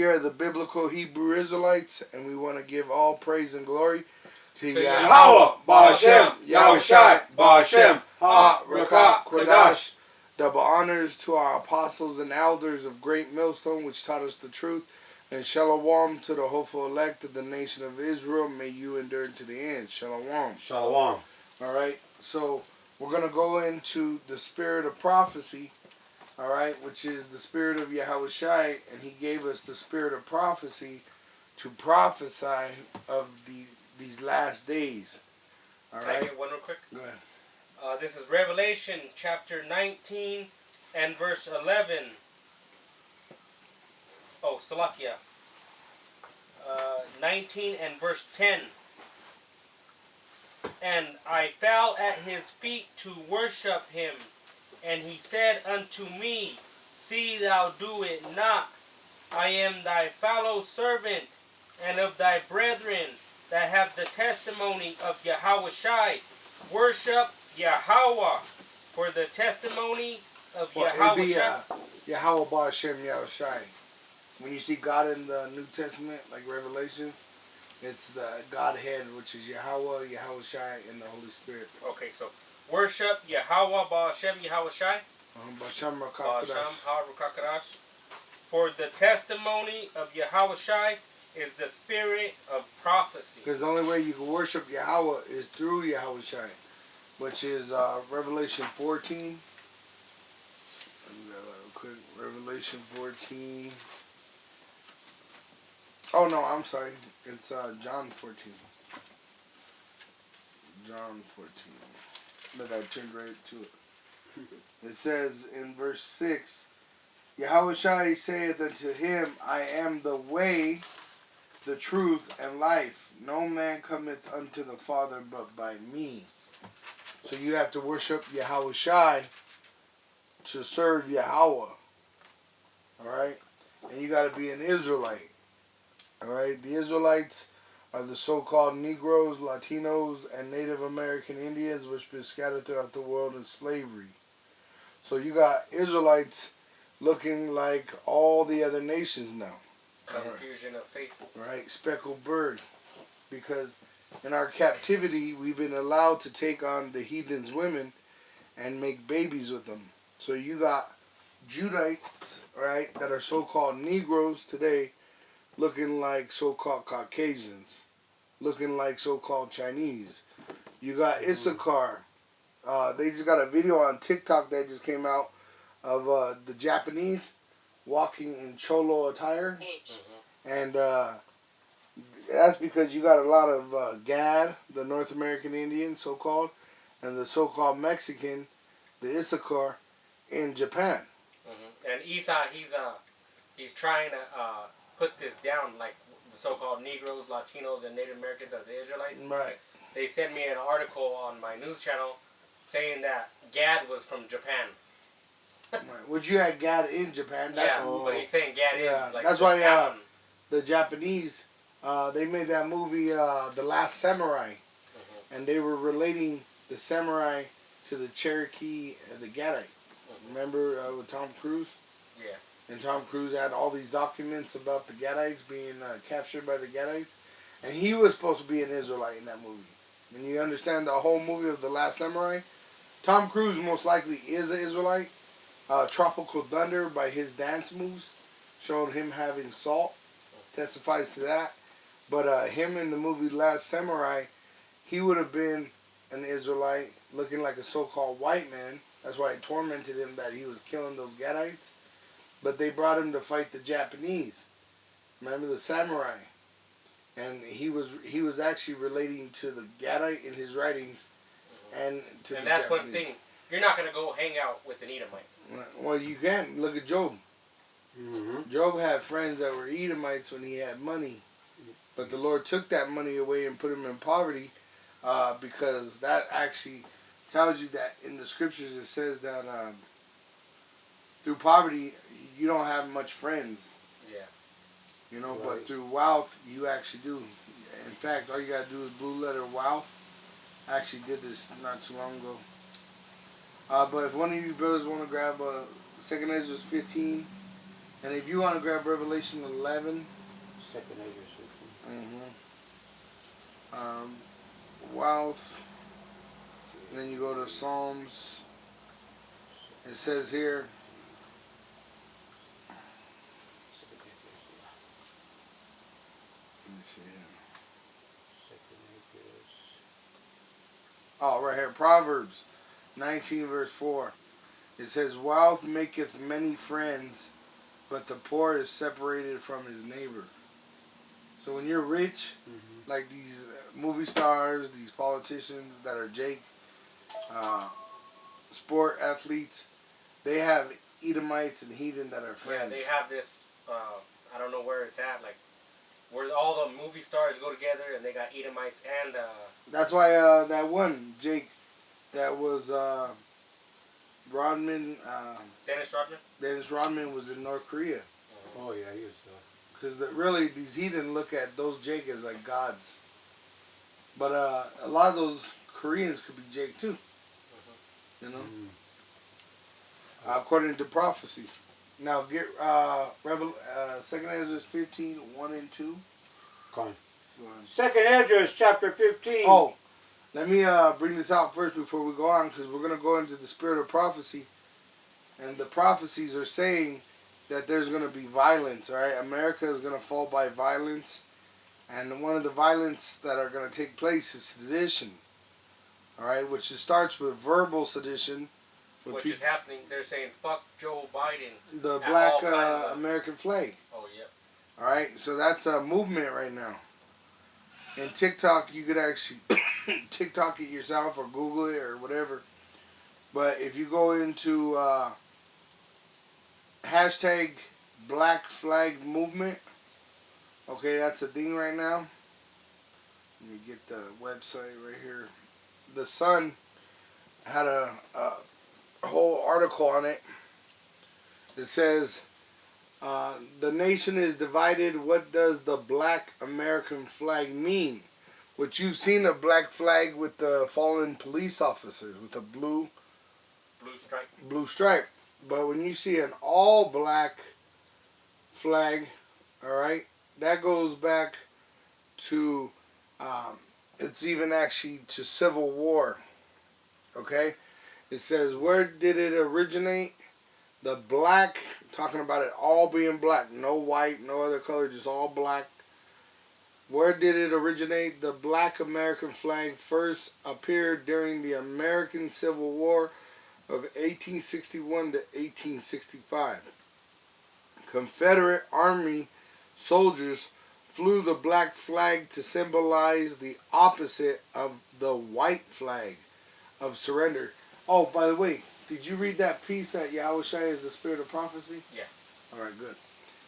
We are the biblical Hebrew Israelites, and we want to give all praise and glory to Yahweh, Ba'ashem, Yahawashi, Ba'ashem, Ha, Rakah, Kodash. Double honors to our apostles and elders of Great Millstone, which taught us the truth. And shalom to the hopeful elect of the nation of Israel. May you endure to the end. Shalom. Shalom. All right. So we're going to go into the spirit of prophecy. All right. Which is the spirit of Yahawashi. And he gave us the spirit of prophecy to prophesy of these last days. All right. Can I get one real quick? Go ahead. This is Revelation chapter 19 and verse 11. Oh, Salakia. 19 and verse 10. And I fell at his feet to worship him. And he said unto me, See thou do it not. I am thy fellow servant and of thy brethren that have the testimony of Yahawashi. Worship Yahweh, for the testimony of Yahawashi. Yahweh Ba'ashem Yahawashi. When you see God in the New Testament, like Revelation, it's the Godhead, which is Yahweh, Yahawashi, and the Holy Spirit. Okay, so worship Yahweh Ba'ashem Yahawashi. Ba'ashem Ba'ashem Ha-Rakakadash. For the testimony of Yahawashi is the spirit of prophecy. Because the only way you can worship Yahweh is through Yahawashi, which is Revelation 14. Quick, Revelation 14. Oh no, I'm sorry. It's John 14. John 14. Look, I turned right to it. It says in verse 6, Yahawashi saith unto him, I am the way, the truth, and life. No man cometh unto the Father but by me. So you have to worship Yahawashi to serve Yahweh. Alright? And you got to be an Israelite. Alright? The Israelites are the so-called Negroes, Latinos, and Native American Indians which have been scattered throughout the world in slavery. So you got Israelites looking like all the other nations now. Confusion of faith. Right? Speckled bird. Because in our captivity, we've been allowed to take on the heathens' women and make babies with them. So you got Judites, right, that are so-called Negroes today, looking like so-called Caucasians, looking like so-called Chinese. You got Issachar. They just got a video on TikTok that just came out of the Japanese walking in cholo attire. And that's because you got a lot of Gad, the North American Indian, so-called, and the so-called Mexican, the Issachar, in Japan. And Esau, he's trying to put this down, like the so-called Negroes, Latinos, and Native Americans as the Israelites. Right. They sent me an article on my news channel saying that Gad was from Japan. Right. Which you had Gad in Japan. But he's saying Gad is like that's why the Japanese, they made that movie, The Last Samurai, and they were relating the samurai to the Cherokee and the Gadite. Remember with Tom Cruise? Yeah. And Tom Cruise had all these documents about the Gadites being captured by the Gadites, and he was supposed to be an Israelite in that movie. When you understand the whole movie of The Last Samurai, Tom Cruise most likely is an Israelite. Tropical Thunder, by his dance moves, showing him having salt, testifies to that. But him in the movie Last Samurai, he would have been an Israelite looking like a so-called white man. That's why it tormented him that he was killing those Gadites. But they brought him to fight the Japanese. Remember the samurai? And he was actually relating to the Gadite in his writings and to the that's Japanese. one thing. You're not going to go hang out with an Edomite. Well, you can. Look at Job. Job had friends that were Edomites when he had money. But the Lord took that money away and put him in poverty because that actually tells you that in the scriptures it says that through poverty you don't have much friends. Yeah. You know, but through wealth you actually do. In fact, all you got to do is blue letter wealth. I actually did this not too long ago. But if one of you brothers want to grab 2 Ezra 15 And if you want to grab Revelation 11, Second Ezra's 15. wealth, and then you go to Psalms. It says here, let me see here. Oh, right here, Proverbs 19 verse 4. It says, wealth maketh many friends, but the poor is separated from his neighbor. So when you're rich, like these movie stars, these politicians that are Jake, sport athletes, they have Edomites and heathen that are friends. Yeah, they have this, I don't know where it's at, like, where all the movie stars go together, and they got Edomites and... That's why that one, Jake, that was Rodman... Dennis Rodman? Dennis Rodman was in North Korea. Oh, yeah, he was... Because really, these heathen look at those Jake as like gods. But a lot of those Koreans could be Jake too. You know? According to prophecy. Now, get 2nd Ezra 15, 1 and 2. Come on. Second Ezra chapter 15. Oh, let me bring this out first before we go on, because we're going to go into the spirit of prophecy. And the prophecies are saying that there's going to be violence, all right? America is going to fall by violence. And one of the violence that are going to take place is sedition, all right? Which starts with verbal sedition. Which is happening. They're saying, fuck Joe Biden. The black American flag. Oh, yeah. All right? So that's a movement right now. And TikTok, you could actually TikTok it yourself or Google it or whatever. But if you go into hashtag Black Flag Movement, okay, that's a thing right now. Let me get the website right here. The Sun had a whole article on it. It says, the nation is divided. What does the black American flag mean? Which you've seen a black flag with the fallen police officers with a blue stripe. Blue stripe. But when you see an all black flag, all right, that goes back to it's even actually to Civil War. Okay, it says, where did it originate? The black, talking about it all being black, no white, no other color, just all black. Where did it originate? The black American flag first appeared during the American Civil War of 1861 to 1865. Confederate Army soldiers flew the black flag to symbolize the opposite of the white flag of surrender. Oh, by the way, did you read that piece that Yahawashi is the spirit of prophecy? Yeah. All right, good.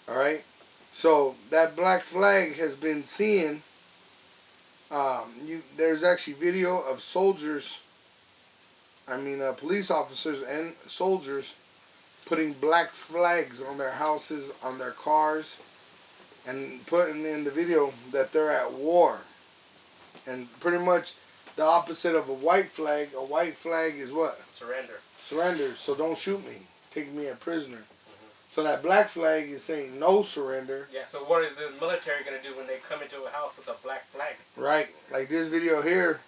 All right. So that black flag has been seen. There's actually video of soldiers, police officers and soldiers putting black flags on their houses, on their cars, and putting in the video that they're at war. And pretty much the opposite of a white flag. A white flag is what? Surrender. Surrender. So don't shoot me. Take me a prisoner. So that black flag is saying no surrender. Yeah, so what is the military going to do when they come into a house with a black flag? Right. Like this video here,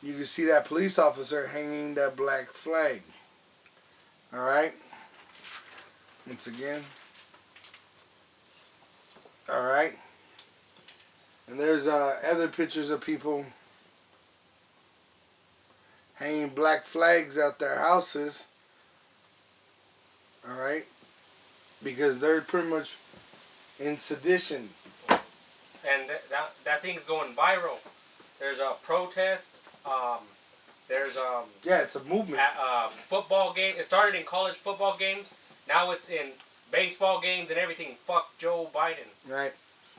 you can see that police officer hanging that black flag. All right. Once again. All right. And there's other pictures of people hanging black flags out their houses. All right. Because they're pretty much in sedition. And that thing's going viral. There's a protest. There's yeah, it's a movement. Football game. It started in college football games. Now it's in baseball games and everything. Fuck Joe Biden. Right.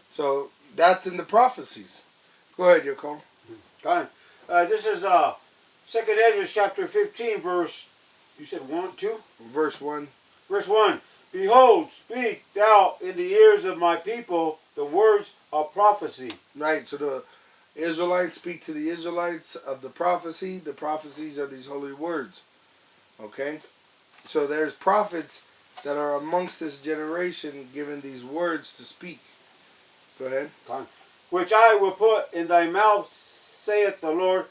So that's in the prophecies. Go ahead, Yoko. Fine. This is 2nd Ezra chapter 15, verse, you said 1, 2? Verse 1. Verse 1. Behold, speak thou in the ears of my people the words of prophecy. Right, so the Israelites speak to the Israelites of the prophecy. The prophecies are these holy words. Okay? So there's prophets that are amongst this generation given these words to speak. Go ahead. Which I will put in thy mouth, saith the Lord.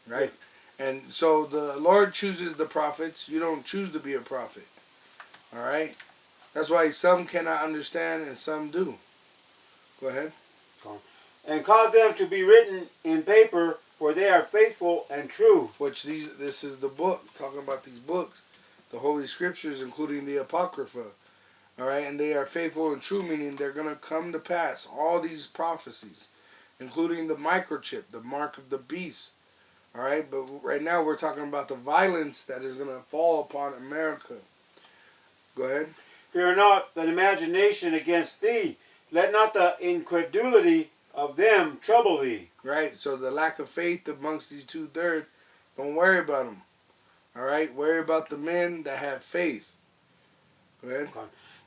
Right. And so the Lord chooses the prophets. You don't choose to be a prophet. All right. That's why some cannot understand and some do. Go ahead. And cause them to be written in paper, for they are faithful and true. Which this is the book, talking about these books, the Holy Scriptures, including the Apocrypha. All right, and they are faithful and true, meaning they're going to come to pass. All these prophecies, including the microchip, the mark of the beast. All right, but right now we're talking about the violence that is going to fall upon America. Go ahead. Fear not the imagination against thee. Let not the incredulity of them trouble thee. Right, so the lack of faith amongst these 2/3, don't worry about them. All right, worry about the men that have faith. Go ahead.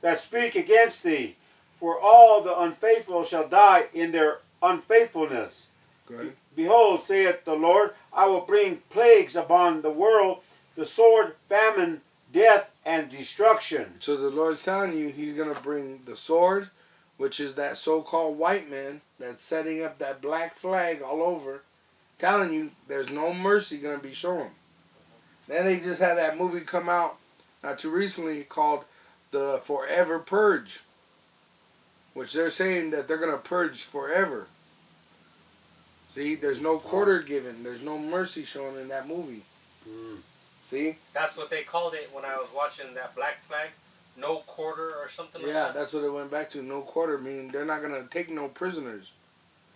That speak against thee, for all the unfaithful shall die in their unfaithfulness. Go ahead. Behold, saith the Lord, I will bring plagues upon the world, the sword, famine, death, and destruction. So the Lord's telling you he's going to bring the sword, which is that so-called white man that's setting up that black flag all over, telling you there's no mercy going to be shown. Then they just had that movie come out not too recently called The Forever Purge, which they're saying that they're going to purge forever. See, there's no quarter given. There's no mercy shown in that movie. See? That's what they called it when I was watching that Black Flag. No quarter or something like that. Yeah, that's what it went back to. No quarter, meaning they're not going to take no prisoners.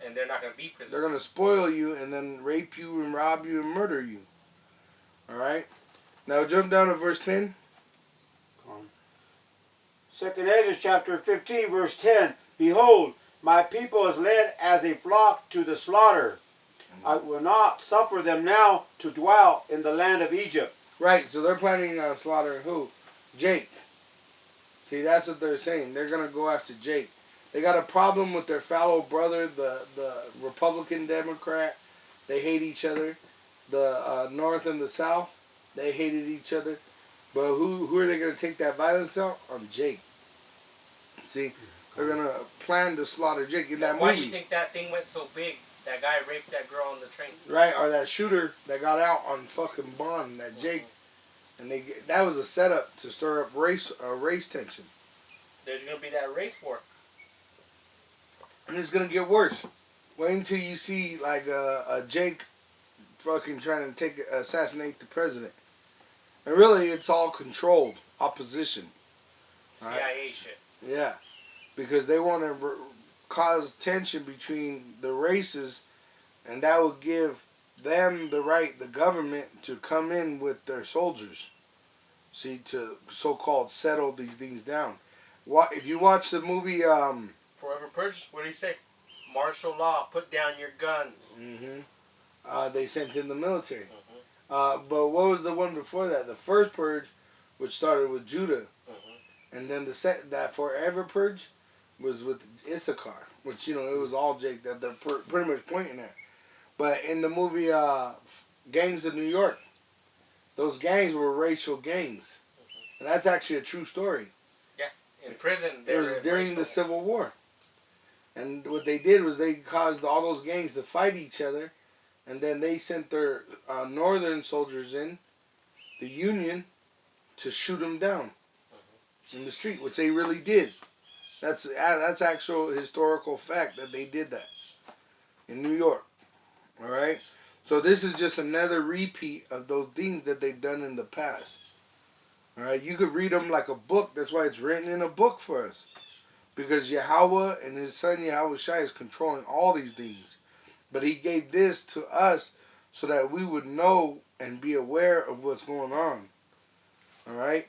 And they're not going to be prisoners. They're going to spoil you and then rape you and rob you and murder you. Alright? Now jump down to verse 10. 2nd Ezra chapter 15 verse 10. Behold, my people is led as a flock to the slaughter. I will not suffer them now to dwell in the land of Egypt. Right, so they're planning on slaughtering who? Jake. See, that's what they're saying. They're going to go after Jake. They got a problem with their fellow brother, the Republican Democrat. They hate each other. The North and the South, they hated each other. But who are they going to take that violence out? On Jake. See, they're going to plan to slaughter Jake in that movie. Why do you think that thing went so big? That guy raped that girl on the train. Right, or that shooter that got out on fucking bond, that Jake. And that was a setup to stir up race tension. There's going to be that race war. And it's going to get worse. Wait until you see like a Jake fucking trying to assassinate the president. And really, it's all controlled opposition. CIA shit. Yeah, because they want to cause tension between the races, and that will give them the right, the government, to come in with their soldiers. See, to so-called settle these things down. If you watch the movie Forever Purge, what do you say? Martial law, put down your guns. They sent in the military. But what was the one before that? The first purge, which started with Judah. And then that Forever Purge was with Issachar, which, it was all Jake that they're pretty much pointing at. But in the movie Gangs of New York, those gangs were racial gangs. And that's actually a true story. Yeah, in prison. It was during the Civil War. And what they did was they caused all those gangs to fight each other. And then they sent their northern soldiers in, the Union, to shoot them down in the street, which they really did. That's actual historical fact that they did that in New York. All right? So this is just another repeat of those things that they've done in the past. All right? You could read them like a book. That's why it's written in a book for us. Because Yahweh and his son Yahawashi is controlling all these things. But he gave this to us so that we would know and be aware of what's going on. All right?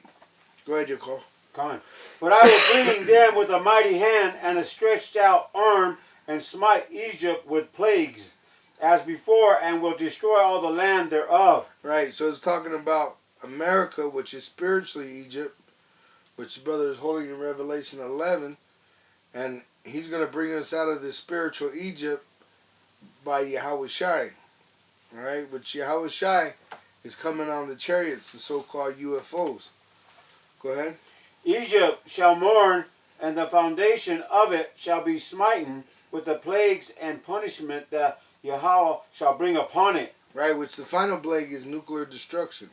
Go ahead, Jacob. But I will bring them with a mighty hand and a stretched out arm, and smite Egypt with plagues, as before, and will destroy all the land thereof. Right, so it's talking about America, which is spiritually Egypt, which the brother is holding in Revelation 11, and he's going to bring us out of this spiritual Egypt by Yahawashi. All right, which Yahawashi is coming on the chariots, the so-called UFOs. Go ahead. Egypt shall mourn, and the foundation of it shall be smitten with the plagues and punishment that Yahweh shall bring upon it. Right, which the final plague is nuclear destruction.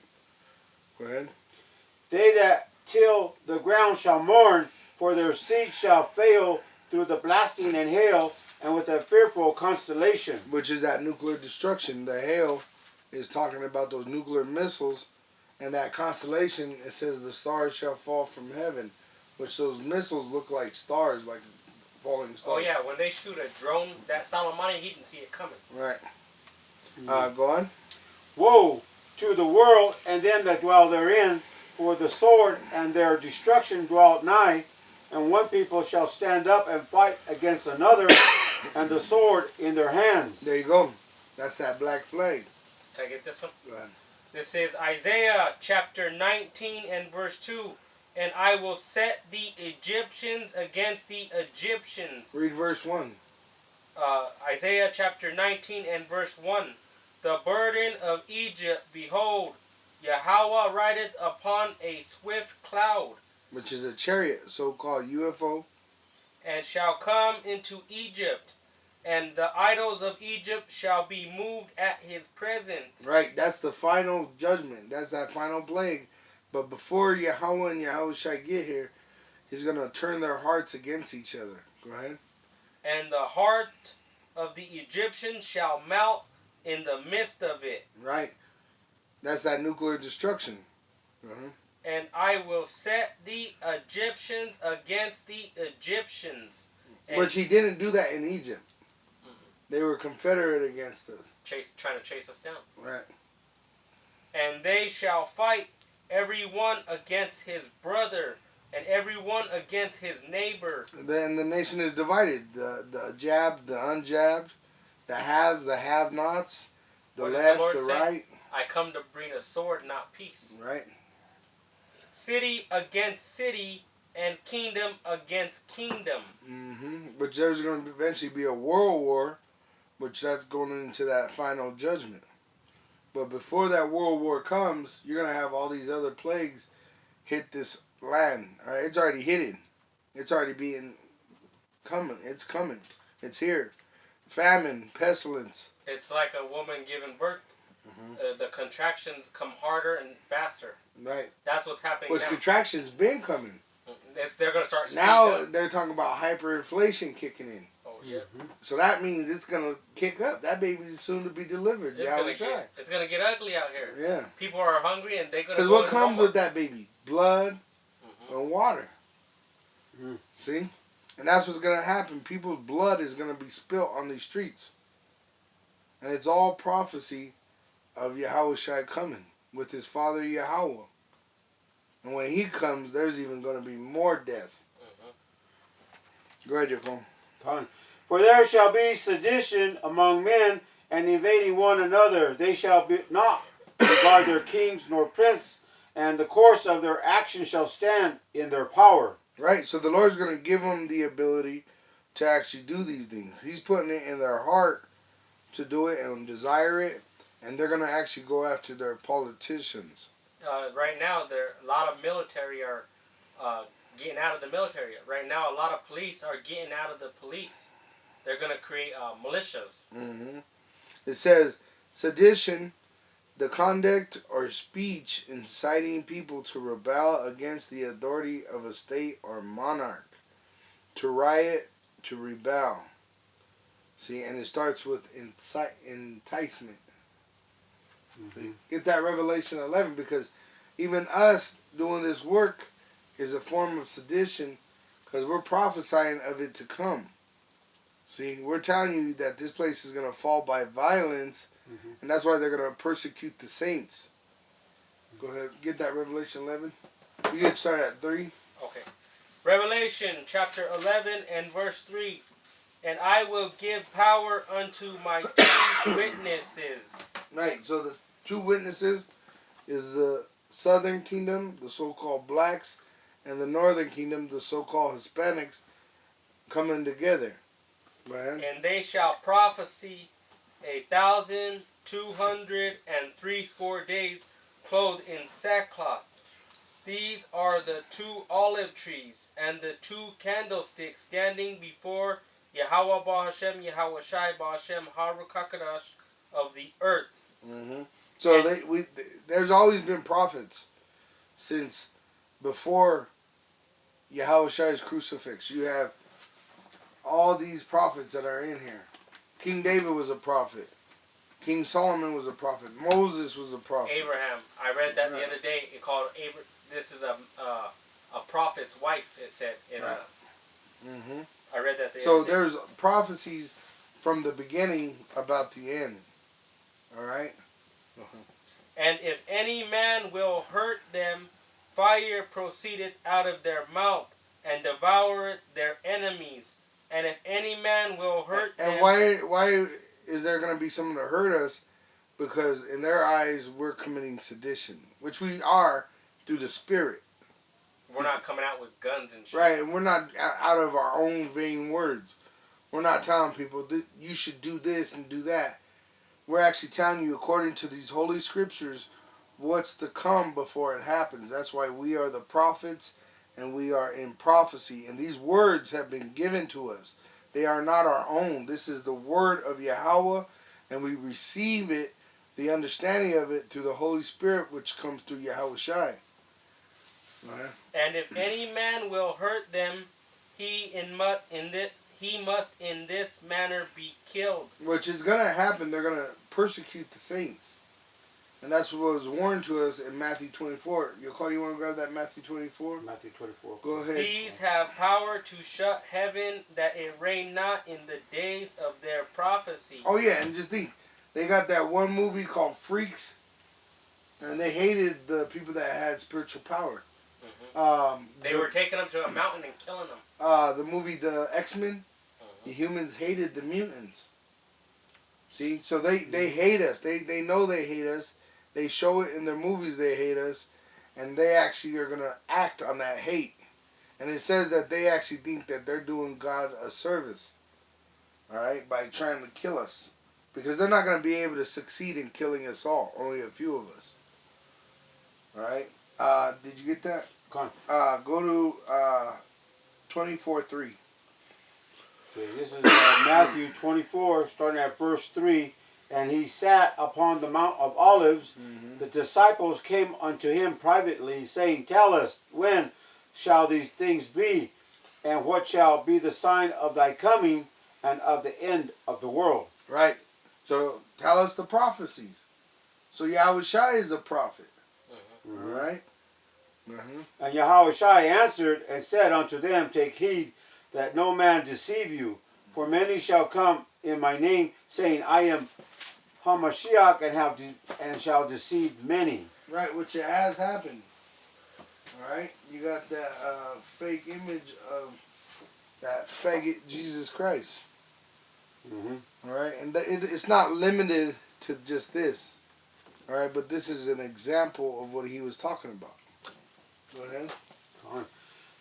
Go ahead. They that till the ground shall mourn, for their seed shall fail through the blasting and hail, and with a fearful constellation. Which is that nuclear destruction. The hail is talking about those nuclear missiles, and that constellation, it says the stars shall fall from heaven, which those missiles look like stars, like falling stars. Oh yeah, when they shoot a drone, that Salamani, he didn't see it coming. Right. Go on. Woe to the world and them that dwell therein, for the sword and their destruction dwell nigh, and one people shall stand up and fight against another, and the sword in their hands. There you go. That's that black flag. Can I get this one? Go ahead. This is Isaiah chapter 19 and verse 2. And I will set the Egyptians against the Egyptians. Read verse 1. Isaiah chapter 19 and verse 1. The burden of Egypt, behold, Yahweh rideth upon a swift cloud, Which is a chariot, so-called UFO. and shall come into Egypt, and the idols of Egypt shall be moved at his presence. Right, that's the final judgment. That's that final plague. But before Yahweh and Yahawashi get here, he's going to turn their hearts against each other. Go ahead. And the heart of the Egyptians shall melt in the midst of it. Right. That's that nuclear destruction. Uh-huh. And I will set the Egyptians against the Egyptians. And Which he didn't do that in Egypt. They were confederate against us. trying to chase us down. Right. And they shall fight every one against his brother, and every one against his neighbor. Then the nation is divided. The jabbed, the unjabbed, the haves, the have-nots, the What did left, the Lord the say? right. I come to bring a sword, not peace. Right. City against city, and kingdom against kingdom. Which there's going to eventually be a world war, which that's going into that final judgment. But before that world war comes, you're going to have all these other plagues hit this land. All right? It's already hitting. It's already coming. It's coming. It's here. Famine, pestilence. It's like a woman giving birth. The contractions come harder and faster. Right. That's what's happening Which now. contraction's been coming. They're going to start speeding Now up. they're talking about hyperinflation kicking in. Oh, yeah. So that means it's going to kick up. That baby's soon to be delivered. It's gonna get ugly out here. Yeah. People are hungry and they're gonna. Because go what in comes Walmart. with that baby? Blood and water. See? And that's what's going to happen. People's blood is going to be spilt on these streets. And it's all prophecy of Yahawashi coming with his father Yahweh. And when he comes, there's even going to be more death. Go ahead, Jacob. For there shall be sedition among men, and invading one another. They shall not regard their kings nor prince, and the course of their action shall stand in their power. Right, so the Lord's going to give them the ability to actually do these things. He's putting it in their heart to do it and desire it, and they're going to actually go after their politicians. Right now, a lot of military are getting out of the military. Right now, a lot of police are getting out of the police. They're going to create militias. It says, sedition, the conduct or speech inciting people to rebel against the authority of a state or monarch. To riot, to rebel. See, and it starts with enticement. Get that Revelation 11, because even us doing this work is a form of sedition, because we're prophesying of it to come. See, we're telling you that this place is going to fall by violence, and that's why they're going to persecute the saints. Go ahead, get that Revelation 11. You get started at 3. Okay. Revelation chapter 11 and verse 3. And I will give power unto my 2 witnesses. Right, so the 2 witnesses is the southern kingdom, the so-called blacks, and the northern kingdom, the so-called Hispanics, coming together. Right. And they shall prophesy 1,260 days, clothed in sackcloth. These are the 2 olive trees and the 2 candlesticks standing before Yahweh Bahashem Yahawashi Bahashem Harukakadash of the earth. Mm-hmm. So there's always been prophets since before Yahawashi's crucifix. You have all these prophets that are in here. King David was a prophet. King Solomon was a prophet. Moses was a prophet. Abraham. I read that the other day. It called this is a prophet's wife. It said in Mm-hmm. I read that the So other day. there's prophecies from the beginning about the end. All right? And if any man will hurt them, fire proceedeth out of their mouth, and devoureth their enemies. And if any man will hurt them... And why is there going to be someone to hurt us? Because in their eyes, we're committing sedition, which we are through the Spirit. We're not coming out with guns and shit. Right, and we're not out of our own vain words. We're not telling people that you should do this and do that. We're actually telling you, according to these holy scriptures, what's to come before it happens. That's why we are the prophets and we are in prophecy. And these words have been given to us. They are not our own. This is the word of Yahweh, and we receive it, the understanding of it, through the Holy Spirit, which comes through Yahawashi. Right. And if any man will hurt them, he must in this manner be killed. Which is going to happen. They're going to persecute the saints. And that's what was warned to us in Matthew 24. You want to grab that Matthew 24? Matthew 24. Go ahead. These have power to shut heaven, that it rain not in the days of their prophecy. Oh, yeah, and just think. They got that one movie called Freaks. And they hated the people that had spiritual power. Mm-hmm. They were taking them to a mountain and killing them. The movie The X-Men. Mm-hmm. The humans hated the mutants. See? So they hate us. They know they hate us. They show it in their movies they hate us. And they actually are going to act on that hate. And it says that they actually think that they're doing God a service. Alright? By trying to kill us. Because they're not going to be able to succeed in killing us all. Only a few of us. Alright? Did you get that? Go Go to 24:3. Okay, this is Matthew 24, starting at verse 3. And he sat upon the Mount of Olives. Mm-hmm. The disciples came unto him privately, saying, Tell us, when shall these things be? And what shall be the sign of thy coming and of the end of the world? Right. So tell us the prophecies. So Yahawashi is a prophet. Mm-hmm. All right? Mm-hmm. And Yahawashi answered and said unto them, Take heed that no man deceive you. For many shall come in my name, saying, I am Hamashiach, and shall deceive many. Right, which it has happened. All right? You got that fake image of that faggot Jesus Christ. Mm-hmm. All right? And it's not limited to just this. All right? But this is an example of what he was talking about. Go ahead.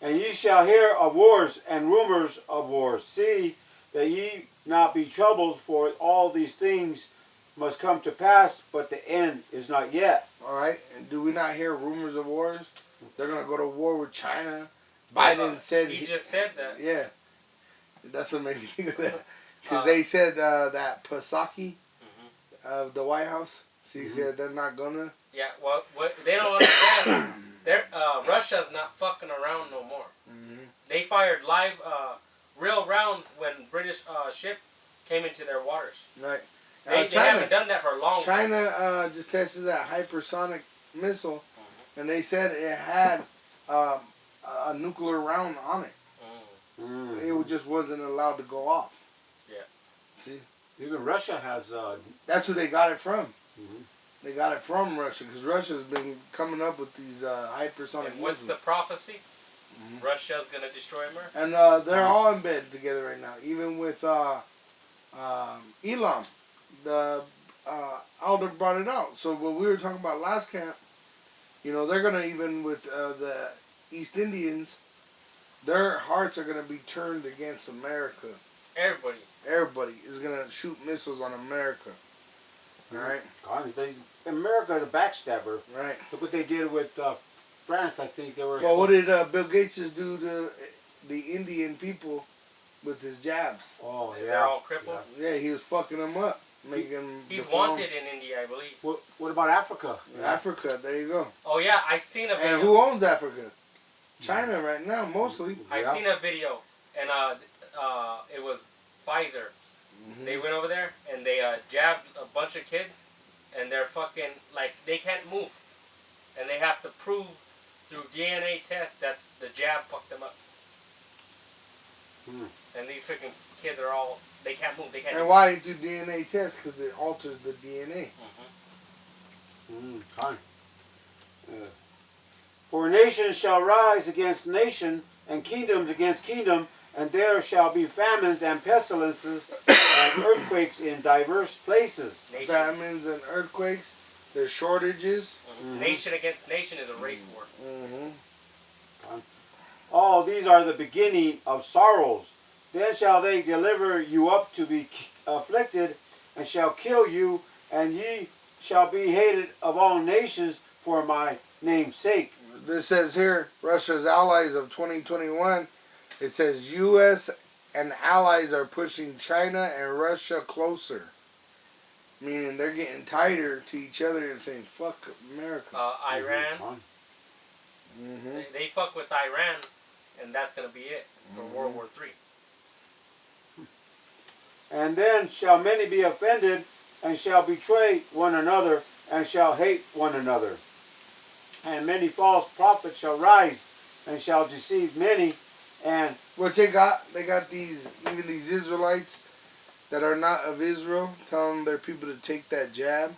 And ye shall hear of wars and rumors of wars. See that ye not be troubled, for all these things must come to pass, but the end is not yet. All right? And do we not hear rumors of wars? They're going to go to war with China. Biden said... He just said that. Yeah. That's what made me think of that. Because they said that Psaki of the White House, she said they're not going to... Yeah, well, what they don't understand... Russia's not fucking around no more. Mm-hmm. They fired live, real rounds when British ship came into their waters. Right. They haven't done that for a long time. China just tested that hypersonic missile, and they said it had a nuclear round on it. It just wasn't allowed to go off. Yeah. See? Even Russia has... That's who they got it from. They got it from Russia, because Russia's been coming up with these hypersonic And what's missiles. the prophecy? Russia's going to destroy America? And they're all in bed together right now. Even with Elam. The Elder brought it out. So what we were talking about last camp, you know, they're going to, even with the East Indians, their hearts are going to be turned against America. Everybody. Everybody is going to shoot missiles on America. All right? God, America is a backstabber. Right. Look what they did with France, I think they were. Well, what did Bill Gates just do to the Indian people with his jabs? Oh, yeah. They're all crippled. Yeah, he was fucking them up, making them. He's deformed. wanted in India, I believe. What about Africa? Africa, there you go. Oh yeah, I seen a video. And who owns Africa? China right now, mostly. I seen a video, and it was Pfizer. They went over there and they jabbed a bunch of kids, and they're fucking like they can't move, and they have to prove through DNA tests that the jab fucked them up. And these freaking kids are all they can't move. They can't. And why do DNA tests? Because it alters the DNA. Fine. For nation shall rise against nation, and kingdoms against kingdom, and there shall be famines and pestilences and earthquakes in diverse places. Nation. Famines and earthquakes. There's shortages. Nation against nation is a race war. All these are the beginning of sorrows. Then shall they deliver you up to be afflicted, and shall kill you, and ye shall be hated of all nations for my name's sake. This says here, Russia's allies of 2021. It says U.S. and allies are pushing China and Russia closer. Meaning they're getting tighter to each other and saying, fuck America. Iran. They fuck with Iran, and that's going to be it for World War III. And then shall many be offended, and shall betray one another, and shall hate one another. And many false prophets shall rise, and shall deceive many, and... What they got these, even these Israelites that are not of Israel, telling their people to take that jab.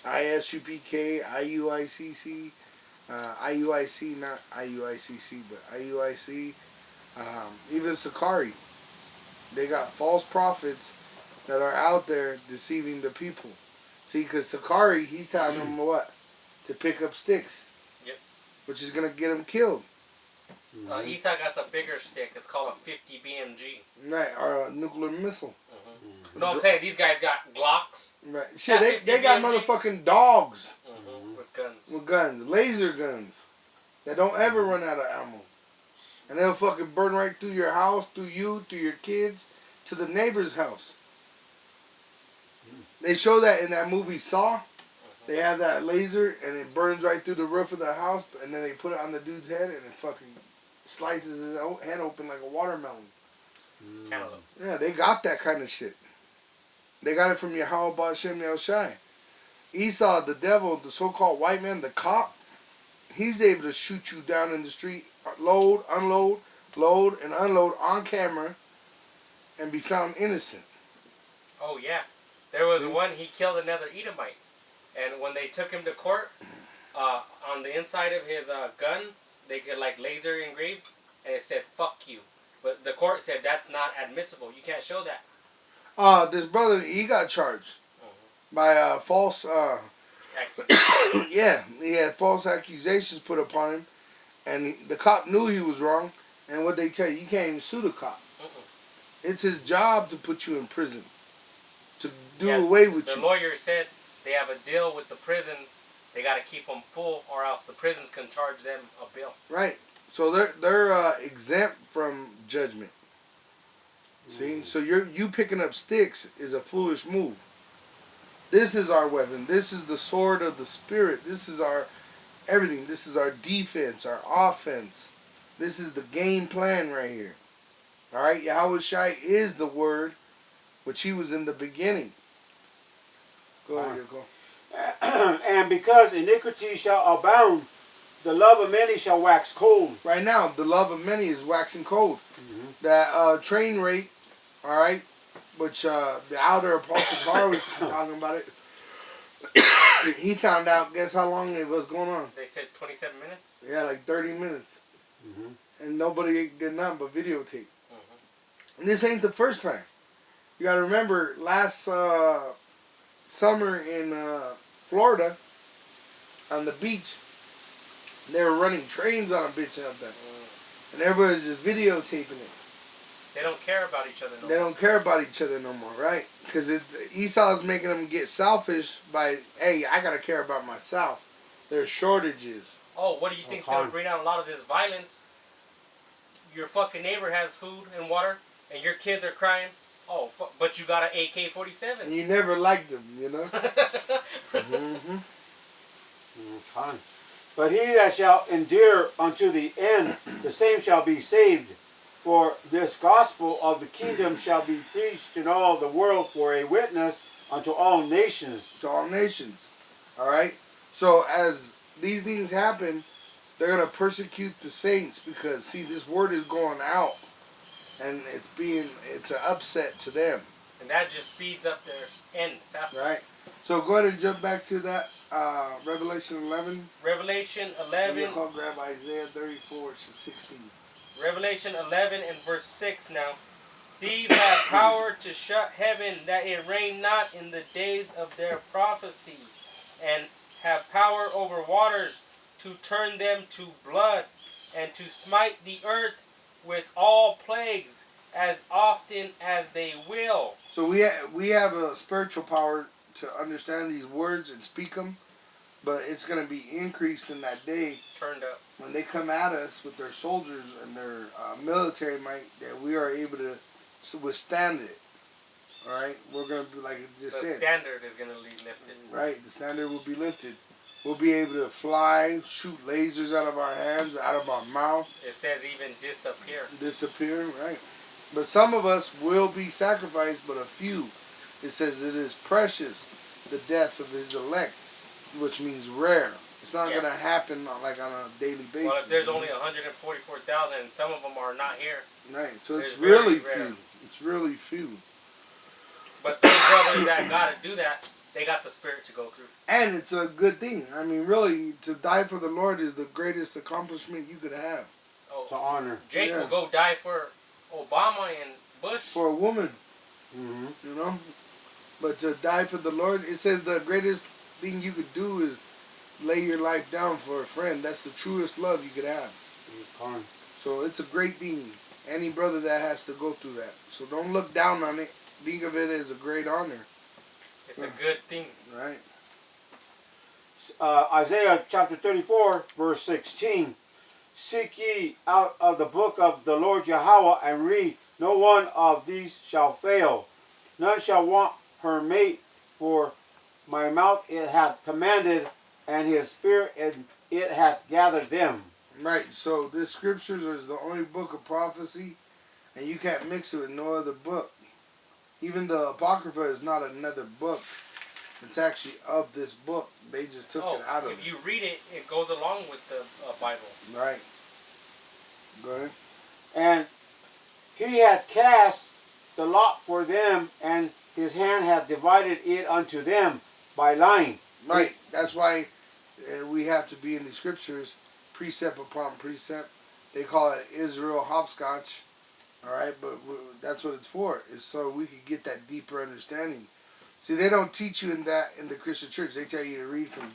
ISUPK, IUICC, IUIC, not IUICC, but IUIC, even Sakari. They got false prophets that are out there deceiving the people. See, because Sakari, he's telling them what? To pick up sticks. Yep. Which is going to get them killed. Esau got a bigger stick. It's called a 50 BMG. Right, or a nuclear missile. No, I'm saying these guys got Glocks. Right. Shit, they got BMG. motherfucking dogs. With guns. With guns. Laser guns. That don't ever run out of ammo. And they'll fucking burn right through your house, through you, through your kids, to the neighbor's house. They show that in that movie Saw. They have that laser and it burns right through the roof of the house, and then they put it on the dude's head and it fucking slices his head open like a watermelon. Cantaloupe. Yeah, they got that kind of shit. They got it from Yahawashi. Esau, the devil, the so-called white man, the cop, he's able to shoot you down in the street, load, unload, load, and unload on camera, and be found innocent. Oh, yeah. There was one, he killed another Edomite. And when they took him to court, on the inside of his gun, they could like laser engrave, and it said, fuck you. But the court said that's not admissible. You can't show that. This brother, he got charged by false, yeah, he had false accusations put upon him, and the cop knew he was wrong, and what they tell you, you can't even sue the cop. It's his job to put you in prison, to do away with you. The lawyer said they have a deal with the prisons. They got to keep them full, or else the prisons can charge them a bill. Right. So they're exempt from judgment. See, so you picking up sticks is a foolish move. This is our weapon. This is the sword of the spirit. This is our everything. This is our defense, our offense. This is the game plan right here. All right, Yahawashi is the word, which he was in the beginning. Go ahead, go. And because iniquity shall abound, the love of many shall wax cold. Right now, the love of many is waxing cold. That train rate, all right, which the outer Apostle Bar was talking about it. He found out, guess how long it was going on? They said 27 minutes? Yeah, like 30 minutes. And nobody did nothing but videotape. And this ain't the first time. You got to remember, last summer in Florida, on the beach, they were running trains on a bitch out there. And everybody's just videotaping it. They don't care about each other no more. They don't care about each other no more, right? Because Esau's making them get selfish by, hey, I got to care about myself. There's shortages. Oh, what do you think's going to bring down a lot of this violence? Your fucking neighbor has food and water, and your kids are crying. Oh, but you got an AK-47. And you never liked them, you know? Fine. But he that shall endure unto the end, the same shall be saved. For this gospel of the kingdom shall be preached in all the world for a witness unto all nations. To all nations. Alright? So as these things happen, they're going to persecute the saints because, see, this word is going out. And it's an upset to them. And that just speeds up their end faster. Right? So go ahead and jump back to that Revelation 11. Revelation 11. I'll grab Isaiah 34 to 16. Revelation 11 and verse 6 now. These have power to shut heaven, that it rain not in the days of their prophecy, and have power over waters to turn them to blood, and to smite the earth with all plagues as often as they will. So we have a spiritual power to understand these words and speak them, but it's going to be increased in that day. Turned up. When they come at us with their soldiers and their military might, that we are able to withstand it. All right, we're going to be like it just said. The standard is going to be lifted. Right, the standard will be lifted. We'll be able to fly, shoot lasers out of our hands, out of our mouth. It says even disappear. Disappear, right. But some of us will be sacrificed, but a few. It says it is precious, the death of his elect, which means rare. It's not going to happen like on a daily basis. Well, if there's only 144,000, some of them are not here. Right, so it's very really rare. few. It's really few. But those brothers that got to do that, they got the spirit to go through. And it's a good thing. I mean, really, to die for the Lord is the greatest accomplishment you could have. Oh, To honor. Jake will go die for Obama and Bush. For a woman, Mm-hmm. you know. But to die for the Lord, it says the greatest thing you could do is lay your life down for a friend. That's the truest love you could have. So it's a great thing. Any brother that has to go through that. So don't look down on it. Think of it as a great honor. It's a good thing. Right. Isaiah chapter 34, verse 16. Seek ye out of the book of the Lord Yahweh and read. No one of these shall fail. None shall want her mate, for my mouth it hath commanded, and his spirit it hath gathered them. Right. So this scriptures is the only book of prophecy, and you can't mix it with no other book. Even the Apocrypha is not another book. It's actually of this book. They just took it out of it. If you read it, it goes along with the Bible. Right. Go ahead. And he hath cast the lot for them, and his hand hath divided it unto them by line. Right. That's why we have to be in the scriptures, precept upon precept. They call it Israel hopscotch. All right, but that's what it's for. Is so we could get that deeper understanding. See, they don't teach you in the Christian church. They tell you to read from